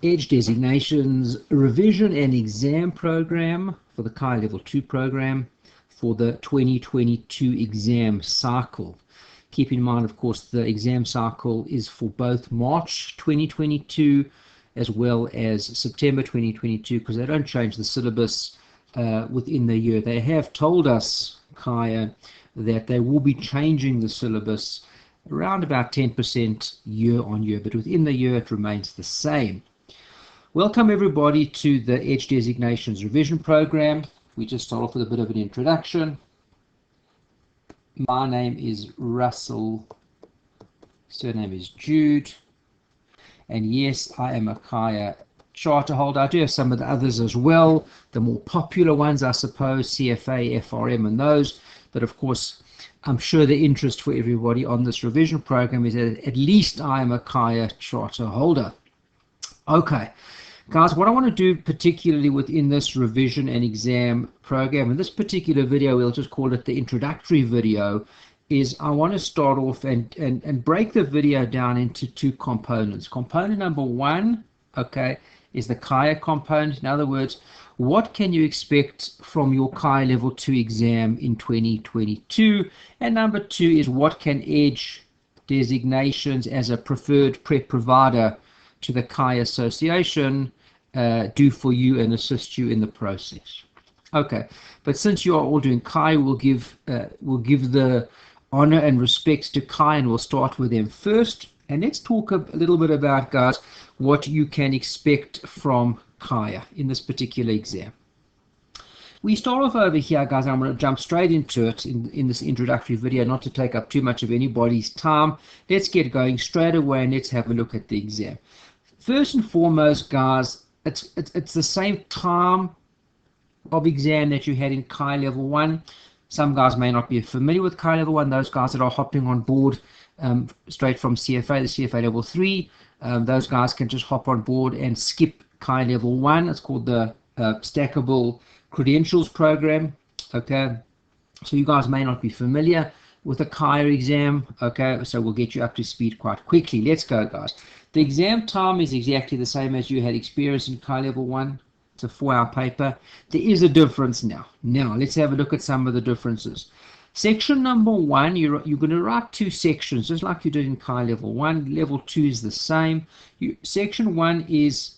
Edge Designations Revision and Exam Program for the CAIA Level 2 program for the 2022 exam cycle. Keep in mind, of course, the exam cycle is for both March 2022 as well as September 2022, because they don't change the syllabus within the year. They have told us, CAIA, that they will be changing the syllabus around about 10% year on year, but within the year it remains the same. Welcome everybody to the Edge Designations Revision Program. We just start off with a bit of an introduction. My name is Russell, surname is Jude, and yes, I am a CAIA charter holder. I do have some of the others as well, the more popular ones, I suppose, CFA, FRM, and those, but of course, I'm sure the interest for everybody on this revision program is that at least I am a CAIA charter holder. Okay, guys, what I want to do particularly within this revision and exam program, in this particular video, we'll just call it the introductory video, is I want to start off and break the video down into two components. Component number one, okay, is the CAIA component. In other words, what can you expect from your CAIA Level 2 exam in 2022? And number two is what can Edge Designations as a preferred prep provider to the CAIA Association do for you and assist you in the process. Okay, but since you are all doing CAIA, we'll give the honor and respect to CAIA, and we'll start with them first. And let's talk a little bit about, guys, what you can expect from CAIA in this particular exam. We start off over here, guys. I'm going to jump straight into it in this introductory video, not to take up too much of anybody's time. Let's get going straight away and let's have a look at the exam. First and foremost, guys, it's the same time of exam that you had in CAIA Level 1. Some guys may not be familiar with CAIA Level 1. Those guys that are hopping on board straight from CFA, the CFA Level 3, those guys can just hop on board and skip CAIA Level 1. It's called the Stackable Credentials Program. Okay, so you guys may not be familiar with the CAIA exam. Okay, so we'll get you up to speed quite quickly. Let's go, guys. The exam time is exactly the same as you had experienced in CAIA Level 1. It's a 4-hour paper. There is a difference now. Now, let's have a look at some of the differences. Section number 1, you're going to write two sections, just like you did in CAIA Level 1. Level 2 is the same. Section 1 is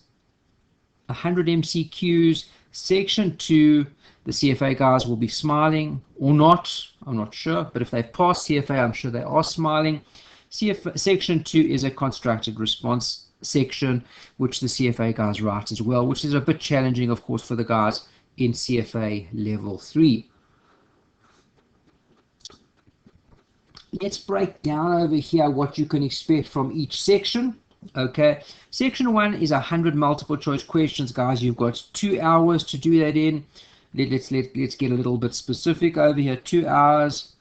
100 MCQs. Section 2, the CFA guys will be smiling or not. I'm not sure, but if they pass CFA, I'm sure they are smiling. Section 2 is a constructed response section, which the CFA guys write as well, which is a bit challenging, of course, for the guys in CFA Level 3. Let's break down over here what you can expect from each section. Okay, section 1 is 100 multiple choice questions, guys. You've got 2 hours to do that in. Let's get a little bit specific over here. 2 hours,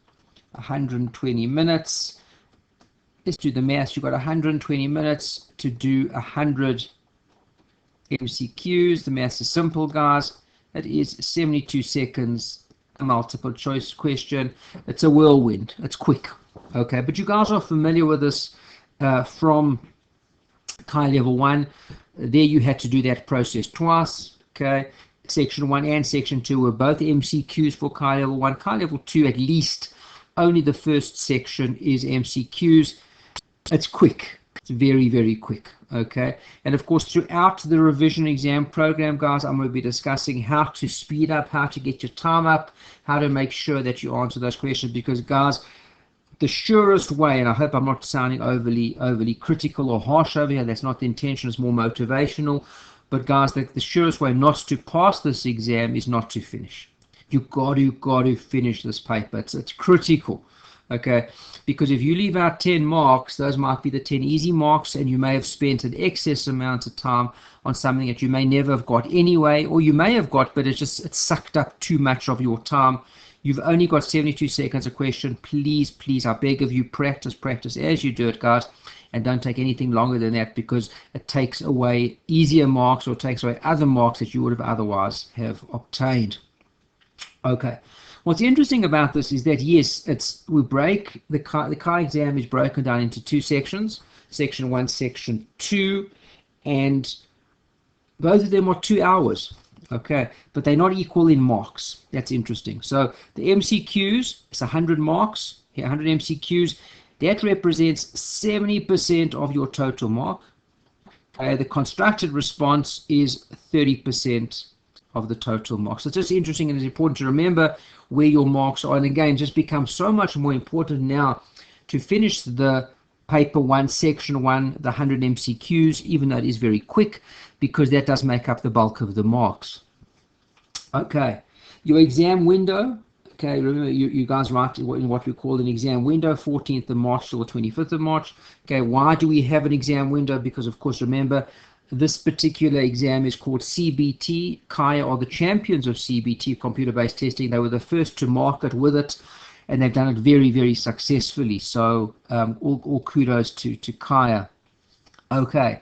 120 minutes. Let's do the math. You've got 120 minutes to do 100 MCQs. The math is simple, guys. It is 72 seconds, a multiple choice question. It's a whirlwind. It's quick. Okay, but you guys are familiar with this from CAIA Level 1. There you had to do that process twice. Okay, Section 1 and Section 2 were both MCQs for CAIA Level 1. CAIA Level 2, at least, only the first section is MCQs. It's quick. It's very, very quick. Okay, and of course, throughout the revision exam program, guys, I'm going to be discussing how to speed up, how to get your time up, how to make sure that you answer those questions, because, guys, the surest way, and I hope I'm not sounding overly critical or harsh over here, that's not the intention, it's more motivational, but guys, the surest way not to pass this exam is not to finish. You got to finish this paper. It's critical. Okay, because if you leave out 10 marks, those might be the 10 easy marks, and you may have spent an excess amount of time on something that you may never have got anyway, or you may have got, but it's sucked up too much of your time. You've only got 72 seconds a question. Please, I beg of you, practice as you do it, guys, and don't take anything longer than that, because it takes away easier marks or takes away other marks that you would have otherwise have obtained. Okay. What's interesting about this is that, yes, the CAIA exam is broken down into two sections, Section 1, Section 2, and Both of them are 2 hours. Okay, but they're not equal in marks. That's interesting. So the MCQs, it's 100 marks, 100 MCQs. That represents 70% of your total mark. The constructed response is 30% of the total marks. So it's just interesting, and it's important to remember where your marks are. And again, just becomes so much more important now to finish the paper 1, section 1, the 100 MCQs, even though it is very quick, because that does make up the bulk of the marks. Okay, your exam window. Okay, remember you guys write in what we call an exam window, 14th of March till the 25th of March. Okay, why do we have an exam window? Because, of course, remember, this particular exam is called CBT. CAIA are the champions of CBT, computer-based testing. They were the first to market with it, and they've done it very, very successfully. So all kudos to CAIA. Okay.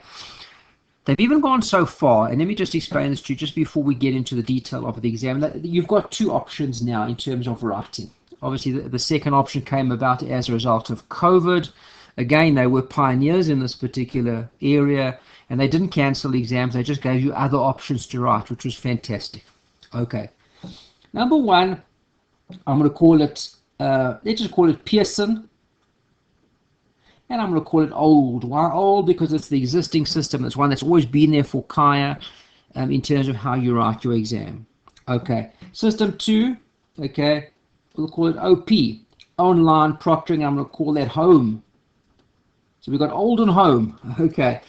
They've even gone so far, and let me just explain this to you just before we get into the detail of the exam. You've got two options now in terms of writing. Obviously, the second option came about as a result of COVID. Again, they were pioneers in this particular area, and they didn't cancel exams. They just gave you other options to write, which was fantastic. Okay. Number one, I'm going to call it, let's just call it Pearson. And I'm going to call it old. Why old? Because it's the existing system. It's one that's always been there for CAIA in terms of how you write your exam. Okay. System 2, okay, we'll call it OP, online proctoring. I'm going to call that home. So we've got old and home. Okay.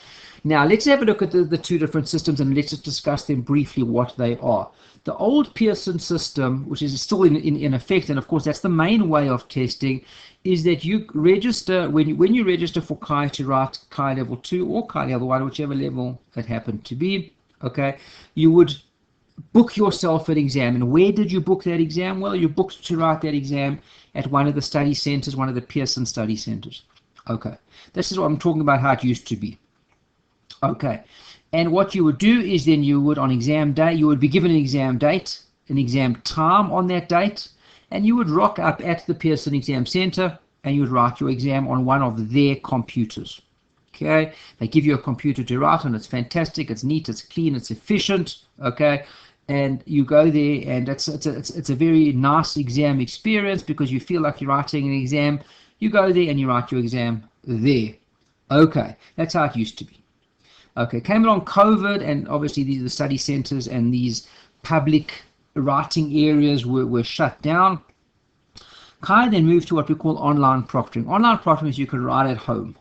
Now let's have a look at the two different systems, and let's just discuss them briefly, what they are. The old Pearson system, which is still in effect, and of course that's the main way of testing, is that you register, when you register for CAIA to write CAIA level 2 or CAIA level 1, whichever level it happened to be, okay, you would book yourself an exam. And where did you book that exam? Well, you booked to write that exam at one of the study centers, one of the Pearson study centers. Okay, this is what I'm talking about, how it used to be. Okay, and what you would do is then you would, on exam day, you would be given an exam date, an exam time on that date, and you would rock up at the Pearson Exam Center and you would write your exam on one of their computers. Okay, they give you a computer to write on. It's fantastic, it's neat, it's clean, it's efficient. Okay, and you go there, and it's a very nice exam experience because you feel like you're writing an exam. You go there and you write your exam there. Okay, that's how it used to be. Okay, came along COVID, and obviously the study centers and these public writing areas were shut down. CAIA then moved to what we call online proctoring. Online proctoring is you can write at home.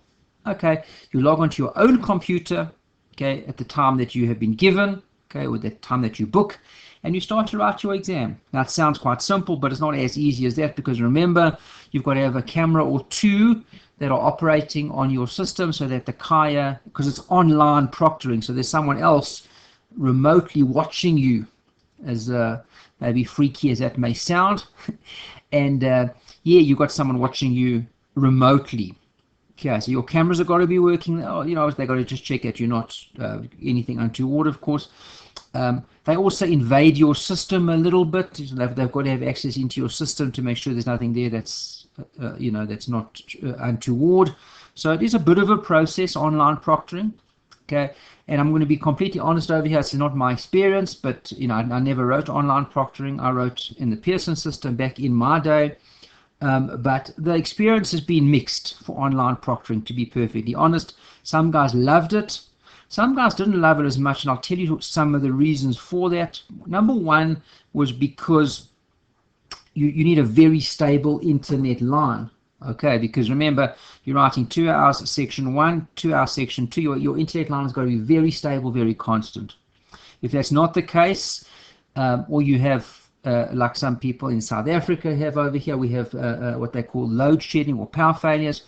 Okay, you log onto your own computer, okay, at the time that you have been given, okay, or the time that you book, and you start to write your exam. Now it sounds quite simple, but it's not as easy as that, because remember, you've got to have a camera or two that are operating on your system so that the CAIA, because it's online proctoring, so there's someone else remotely watching you, as maybe freaky as that may sound. And yeah, you've got someone watching you remotely. Okay, so your cameras have got to be working. You know, they've got to just check that you're not anything untoward, of course. They also invade your system a little bit. They've got to have access into your system to make sure there's nothing there that's you know, that's not untoward. So it is a bit of a process, online proctoring. Okay, and I'm going to be completely honest over here. It's not my experience, but you know, I never wrote online proctoring. I wrote in the Pearson system back in my day. But the experience has been mixed for online proctoring, to be perfectly honest. Some guys loved it. Some guys didn't love it as much, and I'll tell you some of the reasons for that. Number one was because you need a very stable internet line. Okay, because remember, you're writing 2 hours section 1, 2 hours section 2. Your internet line has got to be very stable, very constant. If that's not the case, or you have, like some people in South Africa have over here, we have what they call load shedding or power failures,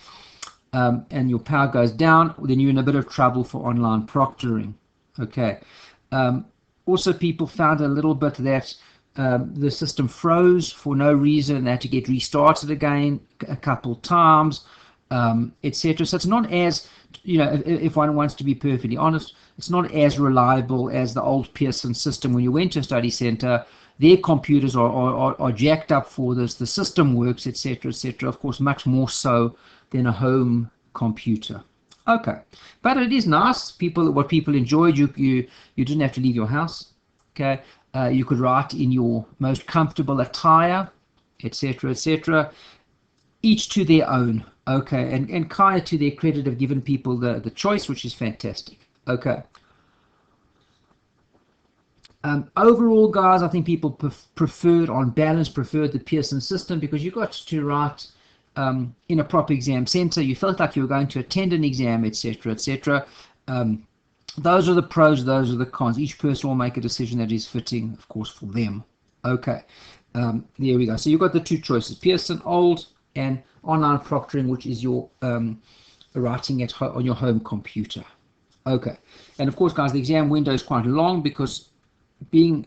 and your power goes down, then you're in a bit of trouble for online proctoring. Okay. Also, people found a little bit that the system froze for no reason. They had to get restarted again a couple times, etc. So it's not as, you know, if one wants to be perfectly honest, it's not as reliable as the old Pearson system. When you went to a study center, their computers are jacked up for this. The system works, etc., etc. Of course, much more so than a home computer. Okay, but it is nice. What people enjoyed, you didn't have to leave your house. Okay, you could write in your most comfortable attire, etc., etc. Each to their own. Okay, and CAIA, to their credit, have given people the choice, which is fantastic. Okay. Overall, guys, I think people preferred, on balance, preferred the Pearson system because you got to write in a proper exam center. You felt like you were going to attend an exam, etc., etc. Those are the pros, those are the cons. Each person will make a decision that is fitting, of course, for them. Okay, there we go. So you've got the two choices: Pearson Old and online proctoring, which is your writing on your home computer. Okay, and of course, guys, the exam window is quite long because being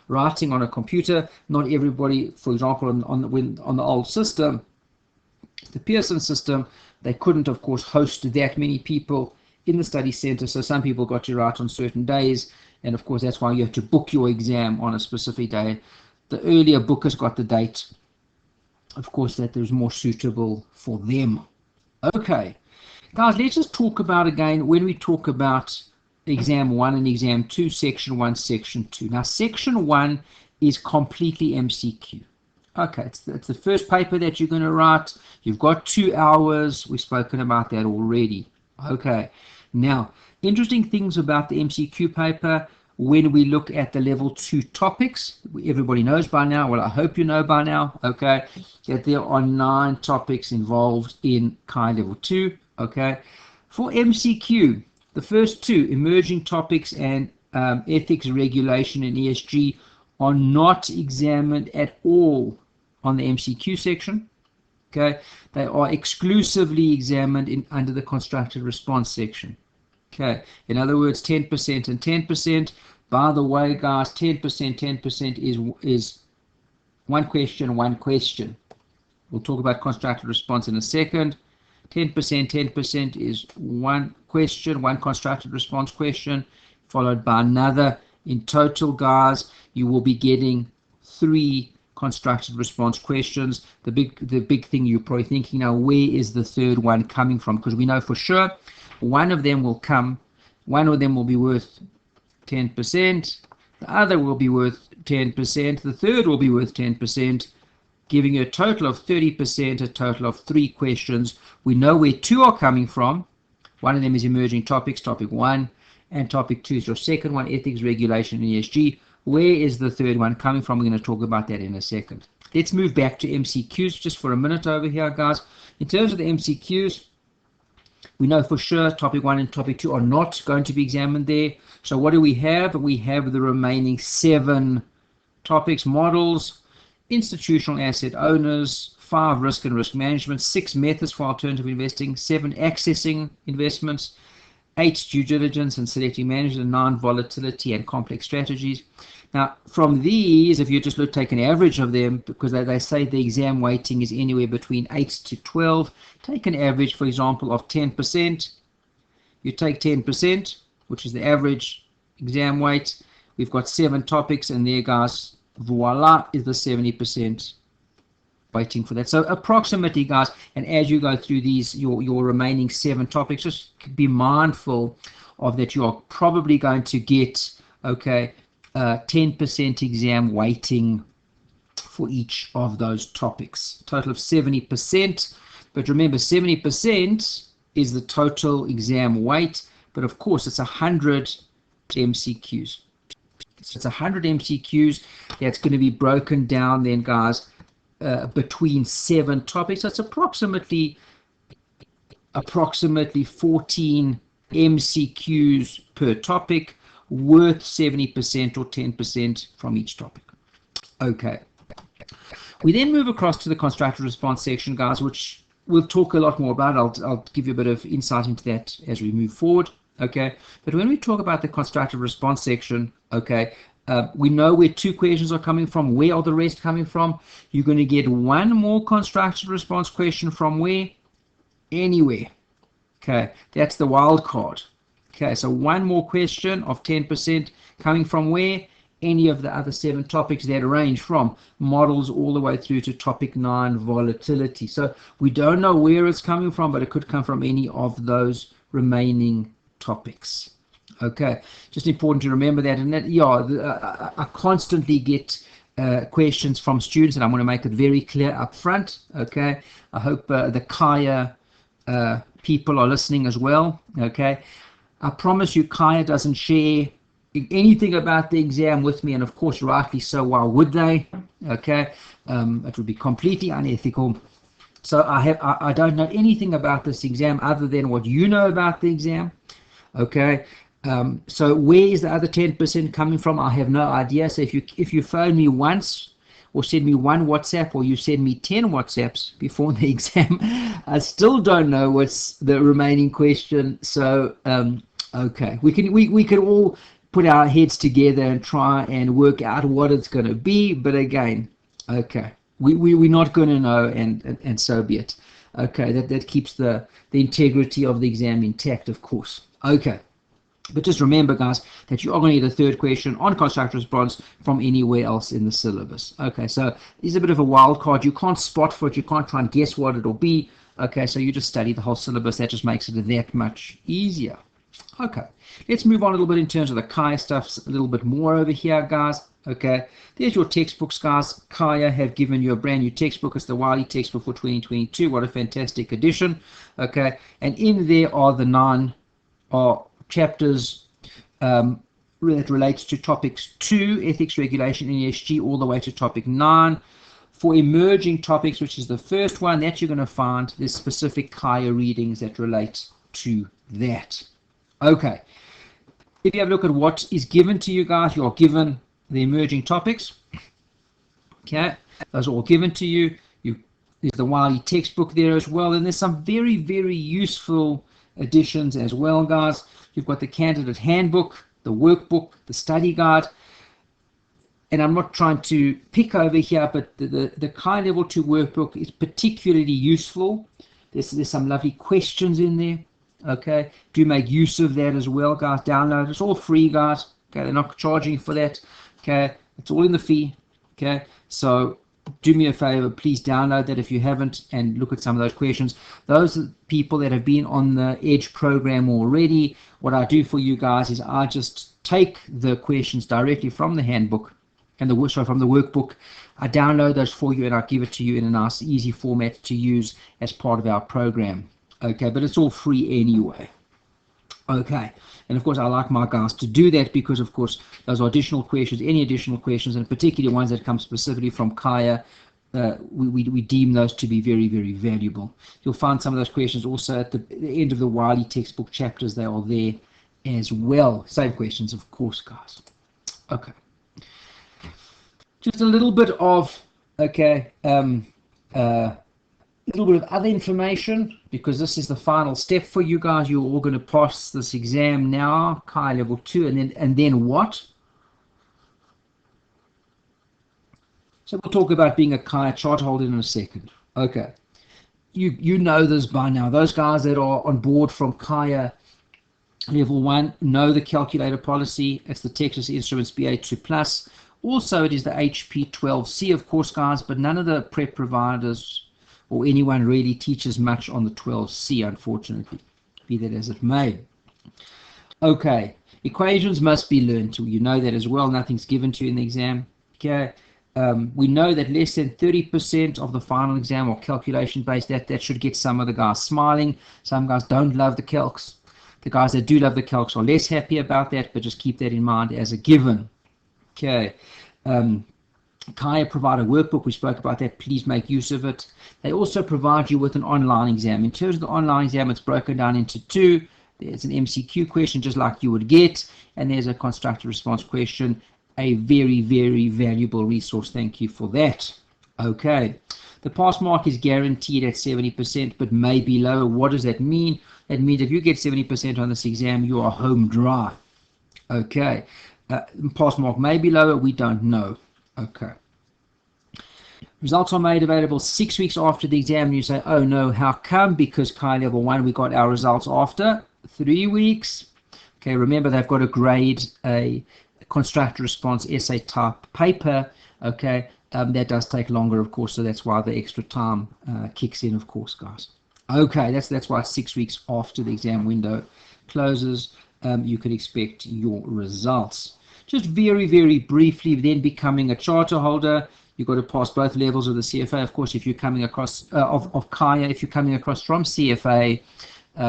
writing on a computer, not everybody, for example, on the old system, the Pearson system, they couldn't, of course, host that many people in the study center, so some people got to write on certain days, and of course that's why you have to book your exam on a specific day. The earlier bookers got the date, of course, that was more suitable for them. Okay, guys, let's just talk about, again, when we talk about exam 1 and exam 2, section 1, section 2. Now, section 1 is completely MCQ. Okay, it's the first paper that you're going to write. You've got 2 hours. We've spoken about that already. Okay, now, interesting things about the MCQ paper when we look at the level 2 topics. Everybody knows by now, well, I hope you know by now, okay, that there are 9 topics involved in CAIA level 2. Okay, for MCQ, the first 2, emerging topics and ethics, regulation, and ESG, are not examined at all on the MCQ section. Okay, they are exclusively examined under the constructed response section. Okay, in other words, 10% and 10%. By the way, guys, 10%, 10% is one question, one question. We'll talk about constructed response in a second. 10%, 10% is one question, one constructed response question, followed by another. In total, guys, you will be getting 3 constructed response questions. The big thing you're probably thinking now, where is the third one coming from? Because we know for sure one of them will be worth 10%, the other will be worth 10%, the third will be worth 10%, giving you a total of 30%, a total of 3 questions. We know where 2 are coming from. One of them is emerging topics, topic 1, and topic 2 is your second one, ethics, regulation, and ESG. Where is the third one coming from? We're going to talk about that in a second. Let's move back to MCQs just for a minute over here, guys. In terms of the MCQs, we know for sure topic 1 and topic 2 are not going to be examined there. So what do we have? We have the remaining 7 topics: models, institutional asset owners, 5 risk and risk management, 6 methods for alternative investing, 7 accessing investments, 8 due diligence and selecting managers, and 9 volatility and complex strategies. Now, from these, if you just take an average of them, because they say the exam weighting is anywhere between 8 to 12, take an average, for example, of 10%. You take 10%, which is the average exam weight. We've got 7 topics, and there, guys, voila, is the 70% waiting for that. So approximately, guys, and as you go through these, your remaining 7 topics, just be mindful of that. You are probably going to get, okay, 10% exam weighting for each of those topics. Total of 70%. But remember, 70% is the total exam weight. But of course, it's 100 MCQs. So it's 100 MCQs that's going to be broken down then, guys, between 7 topics. So it's approximately 14 MCQs per topic, worth 70% or 10% from each topic. Okay. We then move across to the constructed response section, guys, which we'll talk a lot more about. I'll give you a bit of insight into that as we move forward. Okay. But when we talk about the constructed response section, okay, we know where 2 questions are coming from. Where are the rest coming from? You're going to get 1 more constructed response question from where? Anywhere. Okay, that's the wild card. Okay, so 1 more question of 10% coming from where? any of the other 7 topics that range from models all the way through to topic 9, volatility. So we don't know where it's coming from, but it could come from any of those remaining topics. Okay, just important to remember that. And that, yeah, I constantly get questions from students, and I'm going to make it very clear up front. Okay, I hope the CAIA people are listening as well. Okay, I promise you CAIA doesn't share anything about the exam with me, and of course rightly so. Why would they? Okay, it would be completely unethical. So I don't know anything about this exam other than what you know about the exam. Okay, so where is the other 10% coming from? I have no idea. So if you phone me once or send me one WhatsApp, or you send me 10 WhatsApps before the exam, I still don't know what's the remaining question. So okay, we can all put our heads together and try and work out what it's going to be, but again, okay, we're not going to know, and so be it. Okay, that keeps the integrity of the exam intact, of course. Okay, but just remember, guys, that you are going to get a third question on constructive response from anywhere else in the syllabus. Okay, so it's a bit of a wild card. You can't spot for it. You can't try and guess what it'll be. Okay, so you just study the whole syllabus. That just makes it that much easier. Okay, let's move on a little bit in terms of the CAIA stuff, a little bit more over here, guys. Okay, there's your textbooks, guys. CAIA have given you a brand new textbook. It's the Wiley textbook for 2022. What a fantastic edition. Okay, and in there are the 9 chapters that relates to topics 2, ethics, regulation, and ESG, all the way to topic 9. For emerging topics, which is the first one, that you're going to find there's specific CAIA readings that relate to that. Okay, if you have a look at what is given to you, guys, you're given the emerging topics. Okay, those are all given to you. There's the Wiley textbook there as well, and there's some very, very useful additions as well, guys. You've got the candidate handbook, the workbook, the study guide, and I'm not trying to pick over here, but the CAIA Level 2 workbook is particularly useful. There's some lovely questions in there. Okay, do make use of that as well, guys. Download it. It's all free, guys. Okay, they're not charging for that. Okay, it's all in the fee. Okay, so do me a favor, please download that if you haven't, and look at some of those questions. Those are people that have been on the EDGE program already. What I do for you guys is I just take the questions directly from the handbook and from the workbook. I download those for you, and I give it to you in a nice, easy format to use as part of our program. Okay, but it's all free anyway. Okay, and of course I like my guys to do that, because of course those are additional questions, any additional questions, and particularly ones that come specifically from CAIA, we deem those to be very, very valuable. You'll find some of those questions also at the end of the Wiley textbook chapters. They are there as well. Same questions, of course, guys. Okay, just a little bit of, okay, a little bit of other information, because this is the final step for you guys. You're all going to pass this exam now, CAIA Level 2, and then what? So we'll talk about being a CAIA chart holder in a second. Okay, you know this by now. Those guys that are on board from CAIA Level 1 know the calculator policy. It's the Texas Instruments BA2 Plus. Also, it is the HP12C, of course, guys, but none of the prep providers or anyone really teaches much on the 12C, unfortunately, be that as it may. Okay, equations must be learned. You know that as well. Nothing's given to you in the exam. Okay, we know that less than 30% of the final exam are calculation-based. That should get some of the guys smiling. Some guys don't love the calcs. The guys that do love the calcs are less happy about that, but just keep that in mind as a given. Okay. CAIA provide a workbook. We spoke about that. Please make use of it. They also provide you with an online exam. In terms of the online exam, it's broken down into 2. There's an MCQ question, just like you would get, and there's a constructive response question. A very, very valuable resource. Thank you for that. Okay. The pass mark is guaranteed at 70%, but may be lower. What does that mean? That means if you get 70% on this exam, you are home dry. Okay. Pass mark may be lower. We don't know. Okay. Results are made available 6 weeks after the exam, and you say, oh no, how come? Because CAIA Level 1, we got our results after 3 weeks. Okay, remember they've got to grade a constructed response essay type paper, okay, that does take longer, of course, so that's why the extra time kicks in, of course, guys. Okay, that's why 6 weeks after the exam window closes, you can expect your results. Just very, very briefly, then becoming a charter holder, you've got to pass both levels of the CFA. Of course, if you're coming across of CAIA, if you're coming across from CFA,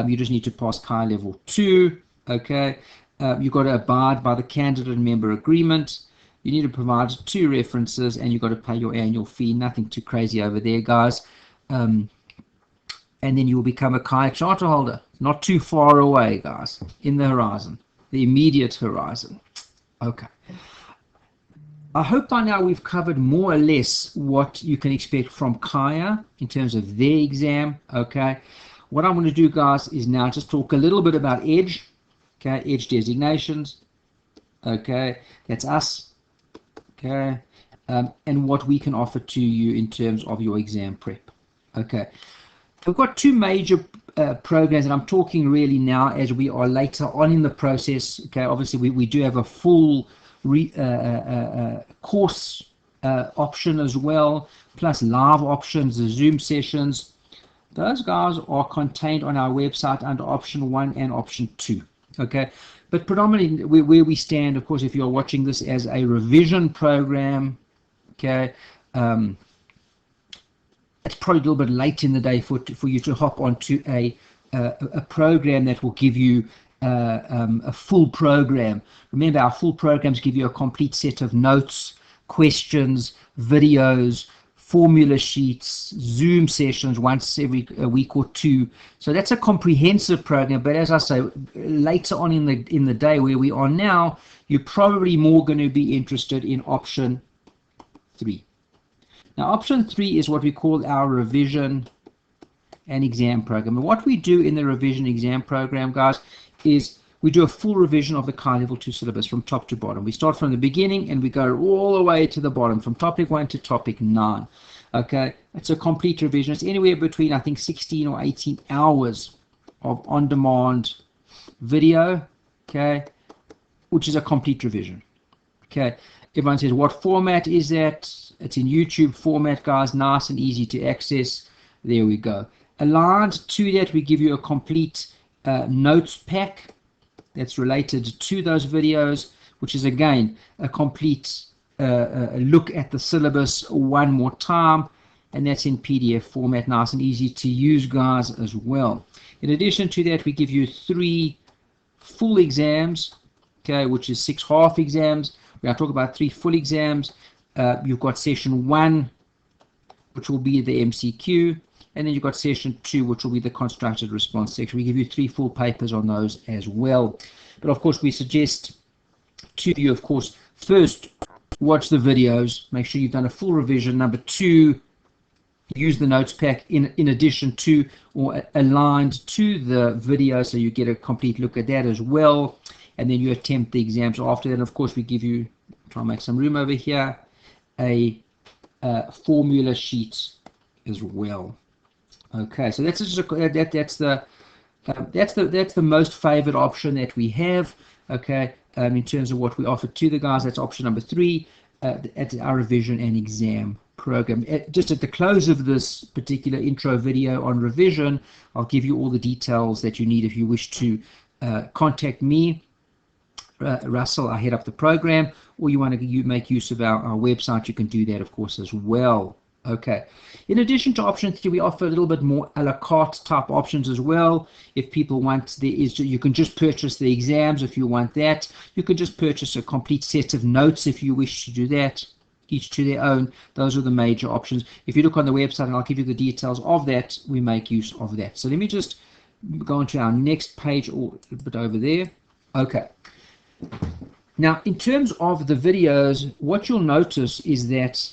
you just need to pass CAIA level 2. Okay, you've got to abide by the candidate and member agreement. You need to provide 2 references, and you've got to pay your annual fee. Nothing too crazy over there, guys. And then you will become a CAIA charter holder. Not too far away, guys, in the horizon, the immediate horizon. Okay. I hope by now we've covered more or less what you can expect from CAIA in terms of their exam. Okay. What I'm going to do, guys, is now just talk a little bit about EDGE. Okay, EDGE designations. Okay, that's us. Okay, and what we can offer to you in terms of your exam prep. Okay, we've got 2 major programs, and I'm talking really now as we are later on in the process. Okay, obviously we do have a full course option as well, plus live options, the Zoom sessions. Those guys are contained on our website under option 1 and option 2. Okay, but predominantly where we stand, of course, if you're watching this as a revision program, okay, it's probably a little bit late in the day for you to hop onto a program that will give you a full program. Remember, our full programs give you a complete set of notes, questions, videos, formula sheets, Zoom sessions once every week or 2. So that's a comprehensive program. But as I say, later on in the day where we are now, you're probably more going to be interested in option 3. Now, option 3 is what we call our revision and exam program. And what we do in the revision exam program, guys, is we do a full revision of the CAIA Level 2 syllabus from top to bottom. We start from the beginning and we go all the way to the bottom, from topic 1 to topic 9. Okay, it's a complete revision. It's anywhere between, I think, 16 or 18 hours of on-demand video, okay, which is a complete revision. Okay, everyone says, what format is that? It's in YouTube format, guys, nice and easy to access. There we go. Aligned to that, we give you a complete notes pack that's related to those videos, which is again a complete look at the syllabus one more time, and that's in PDF format, nice and easy to use, guys, as well. In addition to that, we give you 3 full exams, okay, which is 6 half exams. We're going to talk about 3 full exams. You've got session 1, which will be the MCQ, and then you've got session 2, which will be the constructed response section. We give you 3 full papers on those as well. But of course, we suggest to you, of course, first, watch the videos. Make sure you've done a full revision. Number 2, use the notes pack in addition to or aligned to the video, so you get a complete look at that as well. And then you attempt the exams after that. And of course, we give you, try and make some room over here, a formula sheet as well. Okay, so that's just that's the most favored option that we have. Okay, in terms of what we offer to the guys, that's option number 3 at our revision and exam program. Just at the close of this particular intro video on revision, I'll give you all the details that you need if you wish to contact me, Russell. I head up the program, or you want to make use of our website, you can do that, of course, as well. Okay. In addition to option 3, we offer a little bit more a la carte type options as well. If people want, you can just purchase the exams if you want that. You can just purchase a complete set of notes if you wish to do that, each to their own. Those are the major options. If you look on the website, and I'll give you the details of that, we make use of that. So let me just go on to our next page, or a bit over there. Okay. Now, in terms of the videos, what you'll notice is that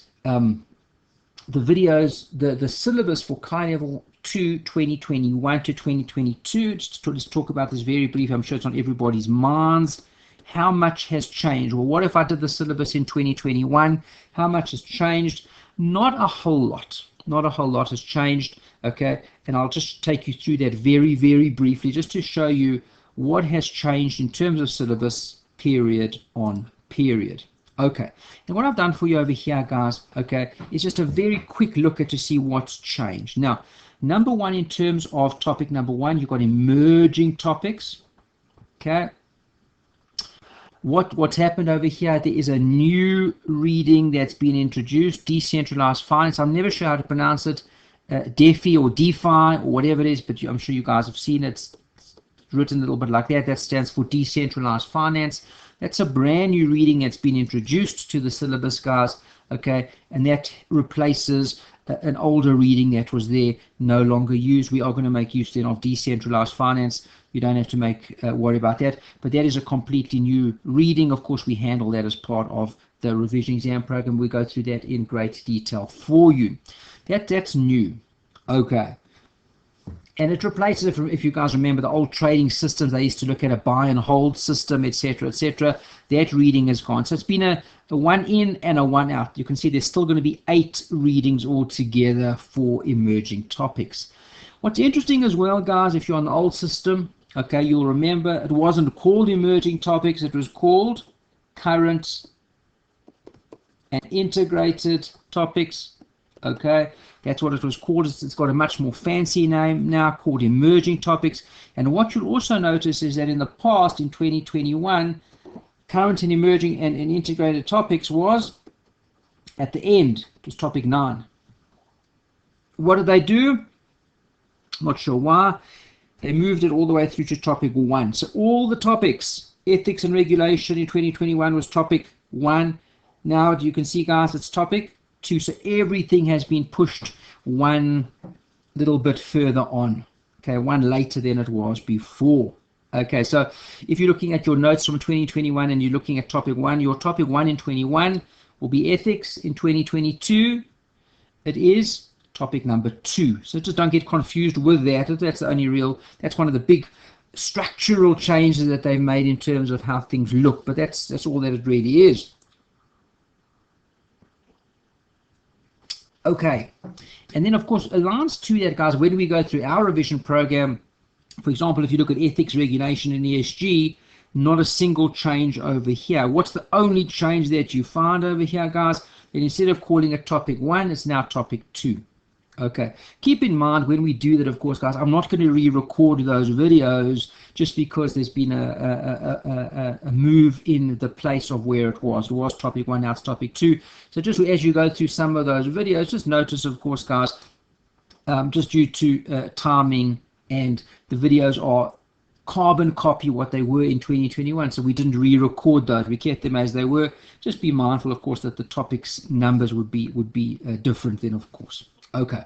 the videos, the syllabus for CAIA Level 2 2021 to 2022, just to talk about this very briefly, I'm sure it's on everybody's minds. How much has changed? Well, what if I did the syllabus in 2021? How much has changed? Not a whole lot. Not a whole lot has changed, okay? And I'll just take you through that very, very briefly, just to show you what has changed in terms of syllabus period on period. Okay, and what I've done for you over here, guys, okay, is just a very quick look at to see what's changed. Now, number one, in terms of topic number one, you've got emerging topics. Okay, what's happened over here? There is a new reading that's been introduced, decentralized finance. I'm never sure how to pronounce it, DeFi or DeFi or whatever it is, but I'm sure you guys have seen it. It's written a little bit like that. That stands for decentralized finance. That's a brand new reading that's been introduced to the syllabus, guys, okay, and that replaces an older reading that was there, no longer used. We are going to make use then of decentralized finance. You don't have to worry about that, but that is a completely new reading. Of course, we handle that as part of the revision exam program. We go through that in great detail for you. That's new, okay. And it replaces, if you guys remember, the old trading systems. They used to look at a buy and hold system, etc., etc. That reading is gone. So it's been a one in and a one out. You can see there's still going to be 8 readings altogether for emerging topics. What's interesting as well, guys, if you're on the old system, okay, you'll remember it wasn't called emerging topics. It was called current and integrated topics. Okay, that's what it was called. It's got a much more fancy name now, called emerging topics. And what you'll also notice is that in the past, in 2021, current and emerging and integrated topics was at the end. It was topic 9. What did they do? Not sure why. They moved it all the way through to topic 1. So all the topics, ethics and regulation in 2021 was topic 1. Now you can see, guys, it's topic 2. So everything has been pushed one little bit further on. Okay, one later than it was before. Okay, so if you're looking at your notes from 2021 and you're looking at topic 1, your topic 1 in 21 will be ethics. In 2022, it is topic number 2. So just don't get confused with that. That's the only real, that's one of the big structural changes that they've made in terms of how things look. But that's all that it really is. Okay, and then of course aligns to that, guys, when we go through our revision program, for example, if you look at ethics, regulation, and ESG, not a single change over here. What's the only change that you find over here, guys? Then instead of calling it topic 1, it's now topic 2. Okay, keep in mind when we do that, of course, guys, I'm not going to re-record those videos just because there's been a move in the place of where it was. It was topic 1, now it's topic 2. So just as you go through some of those videos, just notice, of course, guys, just due to timing, and the videos are carbon copy what they were in 2021, so we didn't re-record those. We kept them as they were. Just be mindful, of course, that the topics numbers would be different then, of course. Okay,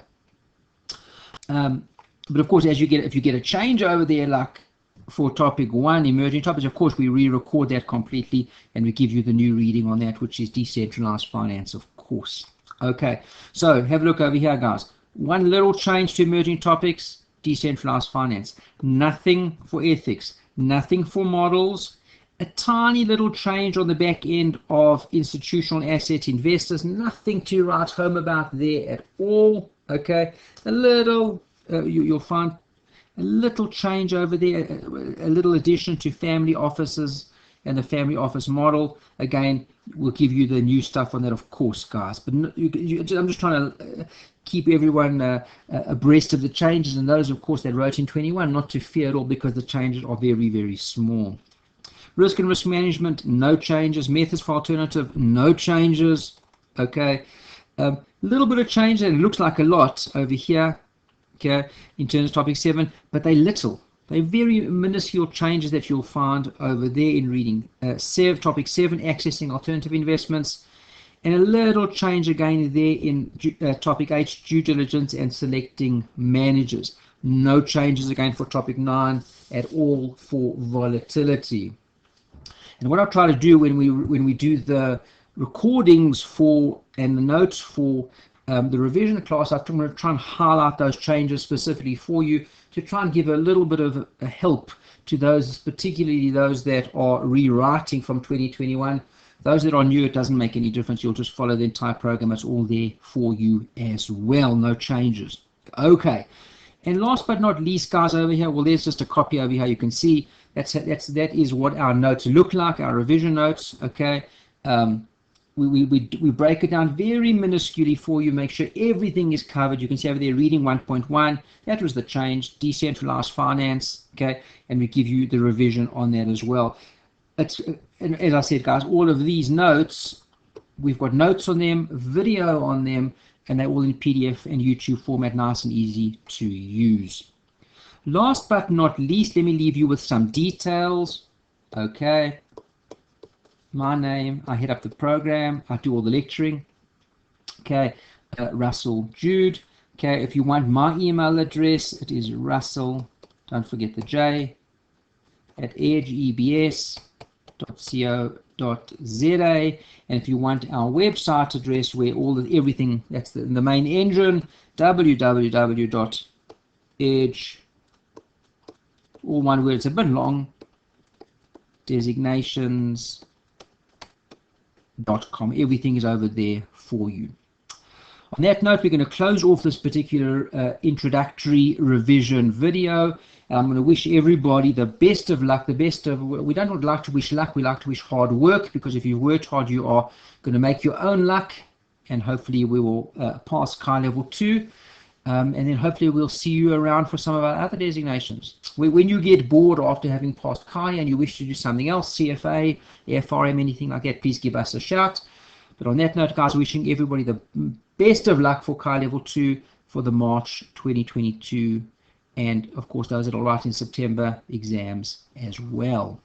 but of course, if you get a change over there, like for topic 1, emerging topics, of course we re-record that completely and we give you the new reading on that, which is decentralized finance, of course. Okay, so have a look over here, guys. One little change to emerging topics, decentralized finance. Nothing for ethics, nothing for models. A tiny little change on the back end of institutional asset investors. Nothing to write home about there at all. Okay, a little, you'll find a little change over there, a little addition to family offices and the family office model. Again, we'll give you the new stuff on that, of course, guys. But I'm just trying to keep everyone abreast of the changes, and those, of course, that wrote in 21, not to fear at all, because the changes are very, very small. Risk and risk management, no changes. Methods for alternative, no changes. Okay, a little bit of change, and it looks like a lot over here, okay, in terms of topic 7, but they're little. They're very minuscule changes that you'll find over there in reading. Topic 7, accessing alternative investments, and a little change again there in topic 8, due diligence and selecting managers. No changes again for topic 9 at all for volatility. And what I'll try to do when we do the recordings for and the notes for the revision class, I'm going to try and highlight those changes specifically for you to try and give a little bit of a help to those, particularly those that are rewriting from 2021. Those that are new, it doesn't make any difference. You'll just follow the entire program. It's all there for you as well. No changes. Okay. And last but not least, guys, over here, well, there's just a copy over here. You can see that is what our notes look like, our revision notes. Okay, we break it down very minusculely for you, make sure everything is covered. You can see over there, reading 1.1, that was the change, decentralized finance. Okay, and we give you the revision on that as well. And as I said, guys, all of these notes, we've got notes on them, video on them, and they're all in PDF and YouTube format, nice and easy to use. Last but not least, let me leave you with some details. Okay, my name, I head up the program, I do all the lecturing. Okay, Russell Jude. Okay, if you want my email address, it is Russell, don't forget the J, at edgeebs.co.za. And if you want our website address where everything, that's the main engine, www.edge, all one word, it's a bit long, designations.com. Everything is over there for you. On that note, we're going to close off this particular introductory revision video. And I'm going to wish everybody the best of luck, we don't like to wish luck, we like to wish hard work, because if you've worked hard, you are going to make your own luck, and hopefully we will pass CAIA level 2, and then hopefully we'll see you around for some of our other designations. When you get bored after having passed CAIA and you wish to do something else, CFA, FRM, anything like that, please give us a shout. But on that note, guys, wishing everybody the best of luck for CAIA level 2 for the March 2022, and of course those that will write in September exams as well.